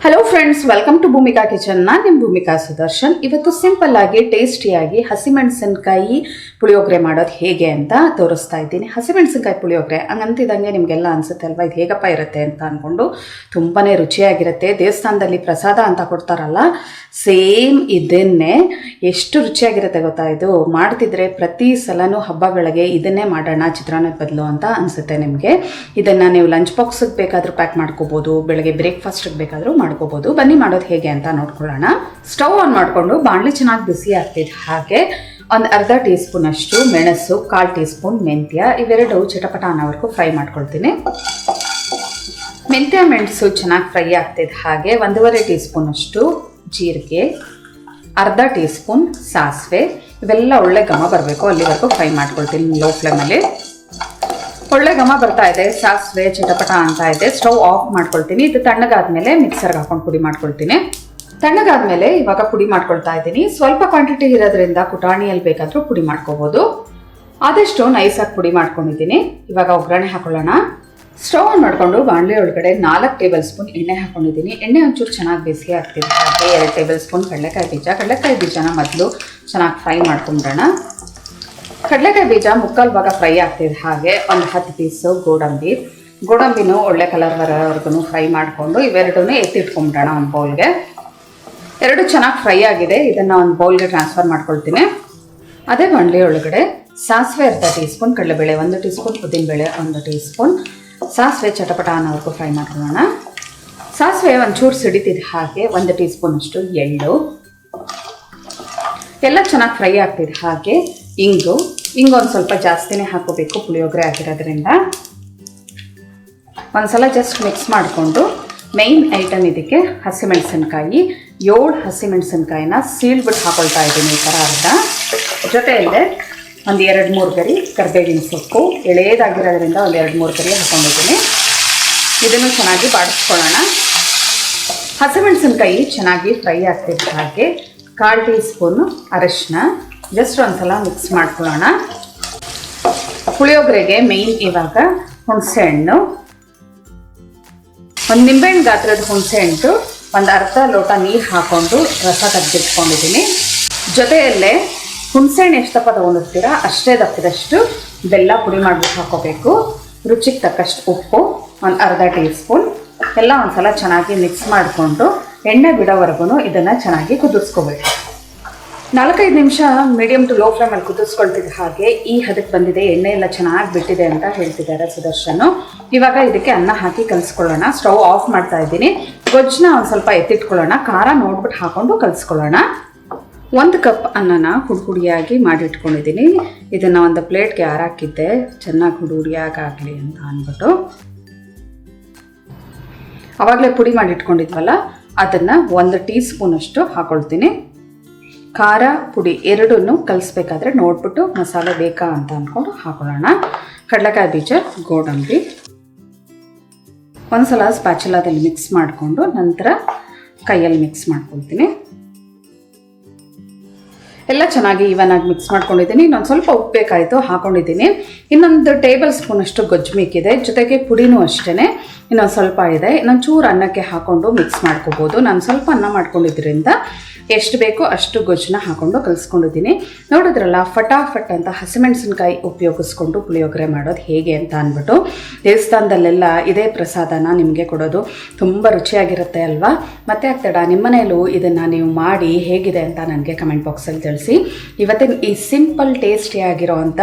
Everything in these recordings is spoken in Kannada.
Hello friends, welcome to Bhoomika kitchen. ನಾನು ನಿಮ್ಮ ಭೂಮಿಕಾ ಸುದರ್ಶನ್. ಇವತ್ತು ಸಿಂಪಲ್ ಆಗಿ ಟೇಸ್ಟಿಯಾಗಿ ಹಸಿಮೆಣಸಿನಕಾಯಿ ಪುಳಿಯೋಗರೆ ಮಾಡೋದು ಹೇಗೆ ಅಂತ ತೋರಿಸ್ತಾ ಇದ್ದೀನಿ. ಹಸಿಮೆಣಸಿನಕಾಯಿ ಪುಳಿಯೋಗರೆ ಹಂಗಂತಿದಂಗೆ ನಿಮಗೆಲ್ಲ ಅನಿಸುತ್ತೆ ಅಲ್ವಾ, ಇದು ಹೇಗಪ್ಪ ಇರುತ್ತೆ ಅಂತ ಅಂದ್ಕೊಂಡು. ತುಂಬಾ ರುಚಿಯಾಗಿರುತ್ತೆ. ದೇವಸ್ಥಾನದಲ್ಲಿ ಪ್ರಸಾದ ಅಂತ ಕೊಡ್ತಾರಲ್ಲ, ಸೇಮ್ ಇದನ್ನೇ. ಎಷ್ಟು ರುಚಿಯಾಗಿರುತ್ತೆ ಗೊತ್ತಾ ಇದು. ಮಾಡ್ತಿದ್ರೆ ಪ್ರತಿ ಸಲನೂ ಹಬ್ಬಗಳಿಗೆ ಇದನ್ನೇ ಮಾಡೋಣ ಚಿತ್ರಾನ್ನದ ಬದಲು ಅಂತ ಅನಿಸುತ್ತೆ ನಿಮಗೆ. ಇದನ್ನು ನೀವು ಲಂಚ್ ಬಾಕ್ಸಿಗೆ ಬೇಕಾದರೂ ಪ್ಯಾಕ್ ಮಾಡ್ಕೋಬೋದು, ಬೆಳಗ್ಗೆ ಬ್ರೇಕ್ಫಾಸ್ಟಿಗೆ ಬೇಕಾದರೂ ಮಾಡ್ಕೋಬಹುದು. ಬನ್ನಿ ಮಾಡೋದು ಹೇಗೆ ಅಂತ ನೋಡ್ಕೊಳ್ಳೋಣ. ಸ್ಟವ್ ಆನ್ ಮಾಡಿಕೊಂಡು ಬಾಣಲಿ ಚೆನ್ನಾಗಿ ಬಿಸಿ ಆಗ್ತಿದೆ ಹಾಗೆ ಒಂದು ಅರ್ಧ ಟೀ ಸ್ಪೂನ್ ಅಷ್ಟು ಮೆಣಸು, 1/4 ಟೀ ಸ್ಪೂನ್ ಮೆಂತ್ಯ, ಇವೆರಡು ಚಟಪಟ ಅನ್ನೋವರೆಗೂ ಫ್ರೈ ಮಾಡ್ಕೊಳ್ತೀನಿ. ಮೆಂತ್ಯ ಮೆಣಸು ಚೆನ್ನಾಗಿ ಫ್ರೈ ಆಗ್ತಿದೆ ಹಾಗೆ 1.5 ಟೀ ಸ್ಪೂನ್ ಅಷ್ಟು ಜೀರಿಗೆ, ಅರ್ಧ ಟೀ ಸ್ಪೂನ್ ಸಾಸಿವೆ, ಇವೆಲ್ಲ ಒಳ್ಳೆ ಘಮ ಬರಬೇಕು ಅಲ್ಲಿವರೆಗೂ ಫ್ರೈ ಮಾಡ್ಕೊಳ್ತೀನಿ ಲೋ ಫ್ಲೇಮಲ್ಲಿ. ಒಳ್ಳೆ ಘಮ ಬರ್ತಾ ಇದೆ, ಸಾಸಿವೆ ಚಟಪಟ ಅಂತ ಇದೆ. ಸ್ಟವ್ ಆಫ್ ಮಾಡ್ಕೊಳ್ತೀನಿ. ಇದು ತಣ್ಣಗಾದ್ಮೇಲೆ ಮಿಕ್ಸರ್ಗೆ ಹಾಕೊಂಡು ಪುಡಿ ಮಾಡ್ಕೊಳ್ತೀನಿ. ತಣ್ಣಗಾದ್ಮೇಲೆ ಇವಾಗ ಪುಡಿ ಮಾಡ್ಕೊಳ್ತಾ ಇದ್ದೀನಿ. ಸ್ವಲ್ಪ ಕ್ವಾಂಟಿಟಿ ಇರೋದ್ರಿಂದ ಕುಟಾಣಿಯಲ್ಲಿ ಬೇಕಾದರೂ ಪುಡಿ ಮಾಡ್ಕೋಬೋದು. ಆದಷ್ಟು ನೈಸಾಗಿ ಪುಡಿ ಮಾಡ್ಕೊಂಡಿದ್ದೀನಿ. ಇವಾಗ ಒಗ್ಗರಣೆ ಹಾಕೊಳ್ಳೋಣ. ಸ್ಟವ್ ಆನ್ ಮಾಡಿಕೊಂಡು ಬಾಣಲೆ ಒಳಗಡೆ 4 ಟೇಬಲ್ ಸ್ಪೂನ್ ಎಣ್ಣೆ ಹಾಕೊಂಡಿದ್ದೀನಿ. ಎಣ್ಣೆ ಒಂಚೂರು ಚೆನ್ನಾಗಿ ಬಿಸಿ ಆಗ್ತಿದೆ ಹಾಗೆ 2 ಟೇಬಲ್ ಸ್ಪೂನ್ ಕಡಲೆಕಾಯಿ ಬೀಜನ ಮೊದಲು ಚೆನ್ನಾಗಿ ಫ್ರೈ ಮಾಡ್ಕೊಂಡ್ಬಿಡೋಣ. ಕಡಲೆಕಾಯಿ ಬೀಜ ಮುಕ್ಕಾಲು ಭಾಗ ಫ್ರೈ ಆಗ್ತಿದೆ ಹಾಗೆ ಒಂದು 10 ಪೀಸು ಗೋಡಂಬಿನೂ ಒಳ್ಳೆ ಕಲರ್ ಬರೋವರೆಗೂ ಫ್ರೈ ಮಾಡಿಕೊಂಡು ಇವೆರಡೂ ಎತ್ತಿಟ್ಕೊಂಡ್ಬಿಡೋಣ ಒಂದು ಬೌಲ್ಗೆ. ಎರಡು ಚೆನ್ನಾಗಿ ಫ್ರೈ ಆಗಿದೆ. ಇದನ್ನು ಒಂದು ಬೌಲ್ಗೆ ಟ್ರಾನ್ಸ್ಫರ್ ಮಾಡ್ಕೊಳ್ತೀನಿ. ಅದೇ ಬಾಣಲಿ ಒಳಗಡೆ ಸಾಸಿವೆ ಅರ್ಧ ಟೀ ಸ್ಪೂನ್, ಕಡಲೆಬೇಳೆ 1 ಟೀ ಸ್ಪೂನ್, ಉದ್ದಿನಬೇಳೆ 1 ಟೀ ಸ್ಪೂನ್, ಸಾಸಿವೆ ಚಟಪಟ ಅನ್ನೋವರೆಗೂ ಫ್ರೈ ಮಾಡ್ಕೊಳ್ಳೋಣ. ಸಾಸಿವೆ ಒಂಚೂರು ಸಿಡಿತಿದೆ ಹಾಗೆ 1 ಟೀ ಸ್ಪೂನ್ ಅಷ್ಟು ಎಳ್ಳು, ಎಲ್ಲ ಚೆನ್ನಾಗಿ ಫ್ರೈ ಆಗ್ತಿದೆ ಹಾಗೆ ಇಂಗು ಒಂದು ಸ್ವಲ್ಪ ಜಾಸ್ತಿನೇ ಹಾಕೋಬೇಕು ಪುಳಿಯೋಗರೆ ಆಗಿರೋದ್ರಿಂದ. ಒಂದ್ಸಲ ಜಸ್ಟ್ ಮಿಕ್ಸ್ ಮಾಡಿಕೊಂಡು ಮೈನ್ ಐಟಮ್ ಇದಕ್ಕೆ ಹಸಿಮೆಣಸಿನ್ಕಾಯಿ 7 ಹಸಿಮೆಣಸಿನ್ಕಾಯಿನ ಸೀಳ್ಬಿಟ್ಟು ಹಾಕೊಳ್ತಾ ಇದ್ದೀನಿ ಈ ಥರ ಅರ್ಧ. ಜೊತೆಯಲ್ಲೇ ಒಂದು 2-3 ಗರಿ ಕರಿಬೇವಿನ ಸೊಪ್ಪು ಎಳೆಯದಾಗಿರೋದ್ರಿಂದ ಒಂದು 2-3 ಗರಿ ಹಾಕೊಂಡಿದ್ದೀನಿ. ಇದನ್ನು ಚೆನ್ನಾಗಿ ಬಾಡಿಸ್ಕೊಳ್ಳೋಣ. ಹಸಿಮೆಣಸಿನ್ಕಾಯಿ ಚೆನ್ನಾಗಿ ಫ್ರೈ ಆಗ್ತಿದ್ದ ಹಾಗೆ 1/4 ಟೀ ಸ್ಪೂನು ಅರಿಶಿನ ಜಸ್ಟ್ ಒಂದ್ಸಲ ಮಿಕ್ಸ್ ಮಾಡ್ಕೊಳ್ಳೋಣ. ಪುಳಿಯೋಗರೆಗೆ ಮೇಯ್ನ್ ಇವಾಗ ಹುಣಸೆ ಹಣ್ಣು, ಒಂದು ನಿಂಬೆಹಣ್ಣು ಗಾತ್ರದ ಹುಣಸೆ ಹಣ್ಣು, ಒಂದು ಅರ್ಧ ಲೋಟ ನೀರು ಹಾಕ್ಕೊಂಡು ರಸ ತೆಗೆದಿಟ್ಕೊಂಡಿದ್ದೀನಿ. ಜೊತೆಯಲ್ಲೇ ಹುಣಸೆ ಹಣ್ಣು ಎಷ್ಟು ದಪ್ಪ ತೊಗೊಂಡಿರ್ತೀರ ಅಷ್ಟೇ ದಪ್ಪದಷ್ಟು ಬೆಲ್ಲ ಪುಡಿ ಮಾಡಿಬಿಟ್ಟು ಹಾಕೋಬೇಕು. ರುಚಿಗೆ ತಕ್ಕಷ್ಟು ಉಪ್ಪು, ಒಂದು ಅರ್ಧ ಟೀ ಸ್ಪೂನ್, ಎಲ್ಲ ಒಂದ್ಸಲ ಚೆನ್ನಾಗಿ ಮಿಕ್ಸ್ ಮಾಡಿಕೊಂಡು ಎಣ್ಣೆ ಬಿಡೋವರೆಗೂ ಇದನ್ನು ಚೆನ್ನಾಗಿ ಕುದಿಸ್ಕೋಬೇಕು. 4-5 ನಿಮಿಷ ಮೀಡಿಯಮ್ ಟು ಲೋ ಫ್ಲೇಮಲ್ಲಿ ಕುದಿಸ್ಕೊಳ್ತಿದ್ದ ಹಾಗೆ ಈ ಹದಕ್ಕೆ ಬಂದಿದೆ, ಎಣ್ಣೆ ಎಲ್ಲ ಚೆನ್ನಾಗಿ ಬಿಟ್ಟಿದೆ ಅಂತ ಹೇಳ್ತಿದ್ದಾರೆ ಸುದರ್ಶನು. ಇವಾಗ ಇದಕ್ಕೆ ಅನ್ನ ಹಾಕಿ ಕಲಿಸ್ಕೊಳ್ಳೋಣ. ಸ್ಟವ್ ಆಫ್ ಮಾಡ್ತಾ ಇದ್ದೀನಿ. ಗೊಜ್ಜನ್ನ ಒಂದು ಸ್ವಲ್ಪ ಎತ್ತಿಟ್ಕೊಳ್ಳೋಣ. ಖಾರ ನೋಡ್ಬಿಟ್ಟು ಹಾಕೊಂಡು ಕಲಿಸ್ಕೊಳ್ಳೋಣ. 1 ಕಪ್ ಅನ್ನನ ಹುಡಿಯಾಗಿ ಮಾಡಿಟ್ಕೊಂಡಿದ್ದೀನಿ. ಇದನ್ನು ಒಂದು ಪ್ಲೇಟ್ಗೆ ಹಾಕಿದ್ದೆ ಚೆನ್ನಾಗಿ ಹುಡಿಯಾಗಲಿ ಅಂತ ಅಂದ್ಬಿಟ್ಟು. ಆವಾಗಲೇ ಪುಡಿ ಮಾಡಿಟ್ಕೊಂಡಿದ್ವಲ್ಲ ಅದನ್ನು 1 ಟೀ ಸ್ಪೂನ್ ಅಷ್ಟು ಹಾಕೊಳ್ತೀನಿ. ಖಾರ ಪುಡಿ ಎರಡನ್ನೂ ಕಲಿಸ್ಬೇಕಾದ್ರೆ ನೋಡ್ಬಿಟ್ಟು ಮಸಾಲೆ ಬೇಕಾ ಅಂತ ಅಂದ್ಕೊಂಡು ಹಾಕೊಳ್ಳೋಣ. ಕಡಲೆಕಾಯಿ ಬೀಜ, ಗೋಡಂಬಿ ಒಂದ್ಸಲ ಸ್ಪ್ಯಾಚುಲಾದಲ್ಲಿ ಮಿಕ್ಸ್ ಮಾಡಿಕೊಂಡು ನಂತರ ಕೈಯಲ್ಲಿ ಮಿಕ್ಸ್ ಮಾಡ್ಕೊಳ್ತೀನಿ. ಎಲ್ಲ ಚೆನ್ನಾಗಿ ಈವನಾಗಿ ಮಿಕ್ಸ್ ಮಾಡ್ಕೊಂಡಿದ್ದೀನಿ. ಇನ್ನೊಂದು ಸ್ವಲ್ಪ ಉಪ್ಪು ಬೇಕಾಯಿತು ಹಾಕೊಂಡಿದ್ದೀನಿ. ಇನ್ನೊಂದು ಟೇಬಲ್ ಸ್ಪೂನ್ ಅಷ್ಟು ಗೊಜ್ಜು ಮಿಕ್ಕಿದೆ. ಜೊತೆಗೆ ಪುಡಿನೂ ಅಷ್ಟೇ ಇನ್ನೊಂದು ಸ್ವಲ್ಪ ಇದೆ. ಇನ್ನೊಂದು ಚೂರು ಅನ್ನಕ್ಕೆ ಹಾಕ್ಕೊಂಡು ಮಿಕ್ಸ್ ಮಾಡ್ಕೋಬೋದು. ನಾನು ಸ್ವಲ್ಪ ಅನ್ನ ಮಾಡ್ಕೊಂಡಿದ್ದರಿಂದ ಎಷ್ಟು ಬೇಕೋ ಅಷ್ಟು ಗೊಜ್ಜನ್ನ ಹಾಕ್ಕೊಂಡು ಕಲಿಸ್ಕೊಂಡಿದ್ದೀನಿ. ನೋಡಿದ್ರಲ್ಲ, ಫಟಾಫಟ್ ಅಂತ ಹಸಿಮೆಣಸಿನ್ಕಾಯಿ ಉಪಯೋಗಿಸ್ಕೊಂಡು ಪುಳಿಯೋಗರೆ ಮಾಡೋದು ಹೇಗೆ ಅಂತ ಅಂದ್ಬಿಟ್ಟು. ದೇವಸ್ಥಾನದಲ್ಲೆಲ್ಲ ಇದೇ ಪ್ರಸಾದನ ನಿಮಗೆ ಕೊಡೋದು. ತುಂಬ ರುಚಿಯಾಗಿರುತ್ತೆ ಅಲ್ವಾ. ಮತ್ತೆ ಆಗ್ತಡ ನಿಮ್ಮನೇಲೂ ಇದನ್ನು ನೀವು ಮಾಡಿ ಹೇಗಿದೆ ಅಂತ ನನಗೆ ಕಮೆಂಟ್ ಬಾಕ್ಸಲ್ಲಿ ತಿಳಿಸಿ. ಇವತ್ತಿನ ಈ ಸಿಂಪಲ್ ಟೇಸ್ಟಿಯಾಗಿರೋ ಅಂಥ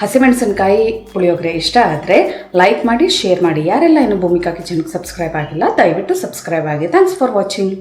ಹಸಿಮೆಣಸಿನ್ಕಾಯಿ ಪುಳಿಯೋಗರೆ ಇಷ್ಟ ಆದರೆ ಲೈಕ್ ಮಾಡಿ, ಶೇರ್ ಮಾಡಿ. ಯಾರೆಲ್ಲ ಇನ್ನು ಭೂಮಿಕಾ ಕಿಚನ್ಗೆ ಸಬ್ಸ್ಕ್ರೈಬ್ ಆಗಿಲ್ಲ ದಯವಿಟ್ಟು ಸಬ್ಸ್ಕ್ರೈಬ್ ಆಗಿ. Thanks for watching.